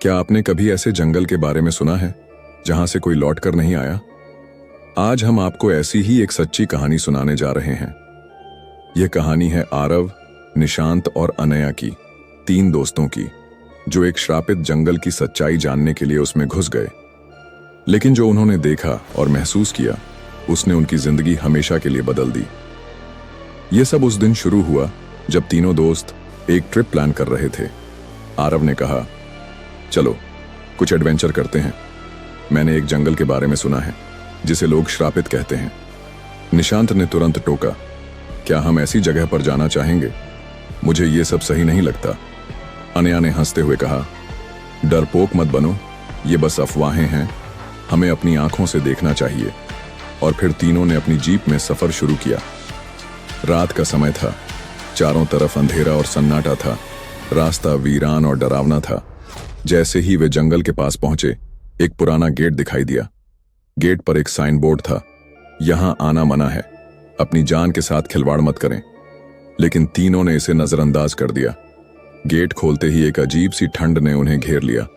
क्या आपने कभी ऐसे जंगल के बारे में सुना है जहां से कोई लौट कर नहीं आया? आज हम आपको ऐसी ही एक सच्ची कहानी सुनाने जा रहे हैं। यह कहानी है आरव, निशांत और अनया की, 3 दोस्तों की, जो एक श्रापित जंगल की सच्चाई जानने के लिए उसमें घुस गए। लेकिन जो उन्होंने देखा और महसूस किया, उसने उनकी जिंदगी हमेशा के लिए बदल दी। यह सब उस दिन शुरू हुआ जब तीनों दोस्त एक ट्रिप प्लान कर रहे थे। आरव ने कहा, चलो कुछ एडवेंचर करते हैं। मैंने एक जंगल के बारे में सुना है जिसे लोग श्रापित कहते हैं। निशांत ने तुरंत टोका, क्या हम ऐसी जगह पर जाना चाहेंगे? मुझे ये सब सही नहीं लगता। अनया ने हंसते हुए कहा, डरपोक मत बनो, ये बस अफवाहें हैं, हमें अपनी आंखों से देखना चाहिए। और फिर तीनों ने अपनी जीप में सफर शुरू किया। रात का समय था, चारों तरफ अंधेरा और सन्नाटा था। रास्ता वीरान और डरावना था। जैसे ही वे जंगल के पास पहुंचे, एक पुराना गेट दिखाई दिया। गेट पर एक साइन बोर्ड था, यहां आना मना है, अपनी जान के साथ खिलवाड़ मत करें। लेकिन तीनों ने इसे नजरअंदाज कर दिया। गेट खोलते ही एक अजीब सी ठंड ने उन्हें घेर लिया।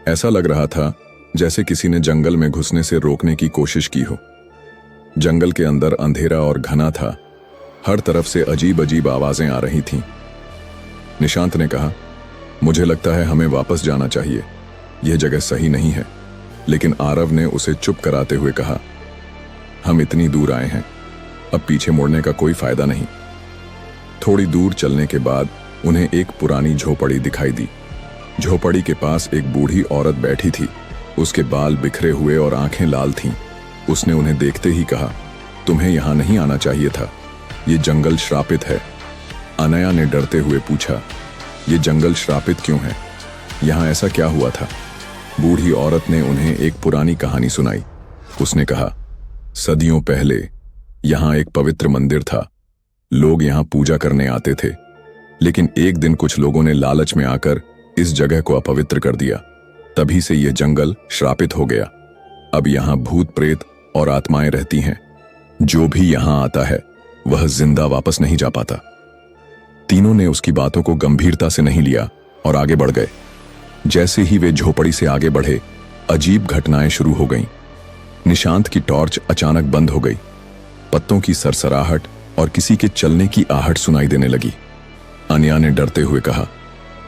ऐसा लग रहा था जैसे किसी ने जंगल में घुसने से रोकने की कोशिश की हो। जंगल के अंदर अंधेरा और घना था। हर तरफ से अजीब अजीब आवाजें आ रही थीं। निशांत ने कहा, मुझे लगता है हमें वापस जाना चाहिए, यह जगह सही नहीं है। लेकिन आरव ने उसे चुप कराते हुए कहा, हम इतनी दूर आए हैं, अब पीछे मुड़ने का कोई फायदा नहीं। थोड़ी दूर चलने के बाद उन्हें एक पुरानी झोपड़ी दिखाई दी। झोपड़ी के पास एक बूढ़ी औरत बैठी थी। उसके बाल बिखरे हुए और आंखें लाल थीं। उसने उन्हें देखते ही कहा, तुम्हें यहां नहीं आना चाहिए था, ये जंगल श्रापित है। अनया ने डरते हुए पूछा, ये जंगल श्रापित क्यों है? यहां ऐसा क्या हुआ था? बूढ़ी औरत ने उन्हें एक पुरानी कहानी सुनाई। उसने कहा, सदियों पहले यहां एक पवित्र मंदिर था। लोग यहां पूजा करने आते थे। लेकिन एक दिन कुछ लोगों ने लालच में आकर इस जगह को अपवित्र कर दिया। तभी से यह जंगल श्रापित हो गया। अब यहां भूत प्रेत और आत्माएं रहती हैं। जो भी यहां आता है वह जिंदा वापस नहीं जा पाता। तीनों ने उसकी बातों को गंभीरता से नहीं लिया और आगे बढ़ गए। जैसे ही वे झोपड़ी से आगे बढ़े, अजीब घटनाएं शुरू हो गईं। निशांत की टॉर्च अचानक बंद हो गई। पत्तों की सरसराहट और किसी के चलने की आहट सुनाई देने लगी। अनया ने डरते हुए कहा,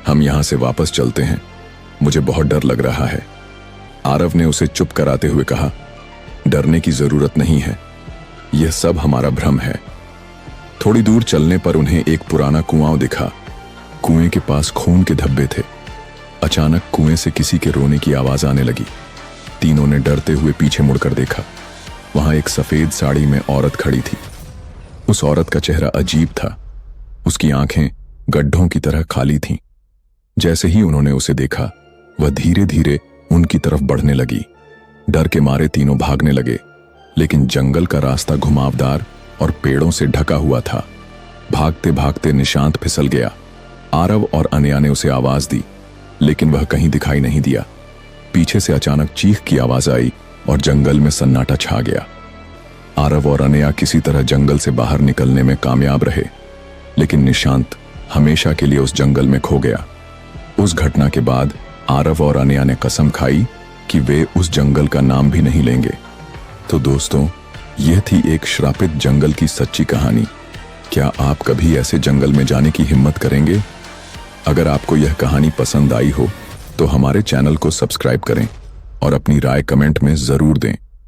हम यहां से वापस चलते हैं, मुझे बहुत डर लग रहा है। आरव ने उसे चुप कराते हुए कहा, डरने की जरूरत नहीं है, यह सब हमारा भ्रम है। थोड़ी दूर चलने पर उन्हें एक पुराना कुआं दिखा। कुएं के पास खून के धब्बे थे। अचानक कुएं से किसी के रोने की आवाज आने लगी। तीनों ने डरते हुए पीछे मुड़कर देखा। वहां एक सफेद साड़ी में औरत खड़ी थी। उस औरत का चेहरा अजीब था। उसकी आंखें गड्ढों की तरह खाली थीं। जैसे ही उन्होंने उसे देखा, वह धीरे धीरे उनकी तरफ बढ़ने लगी। डर के मारे तीनों भागने लगे। लेकिन जंगल का रास्ता घुमावदार और पेड़ों से ढका हुआ था। भागते भागते निशांत फिसल गया। आरव और अनया ने उसे आवाज दी, लेकिन वह कहीं दिखाई नहीं दिया। पीछे से अचानक चीख की आवाज आई और जंगल में सन्नाटा छा गया। आरव और अनया किसी तरह जंगल से बाहर निकलने में कामयाब रहे, लेकिन निशांत हमेशा के लिए उस जंगल में खो गया। उस घटना के बाद आरव और अनया ने कसम खाई कि वे उस जंगल का नाम भी नहीं लेंगे। तो दोस्तों, यह थी एक श्रापित जंगल की सच्ची कहानी। क्या आप कभी ऐसे जंगल में जाने की हिम्मत करेंगे? अगर आपको यह कहानी पसंद आई हो तो हमारे चैनल को सब्सक्राइब करें और अपनी राय कमेंट में जरूर दें।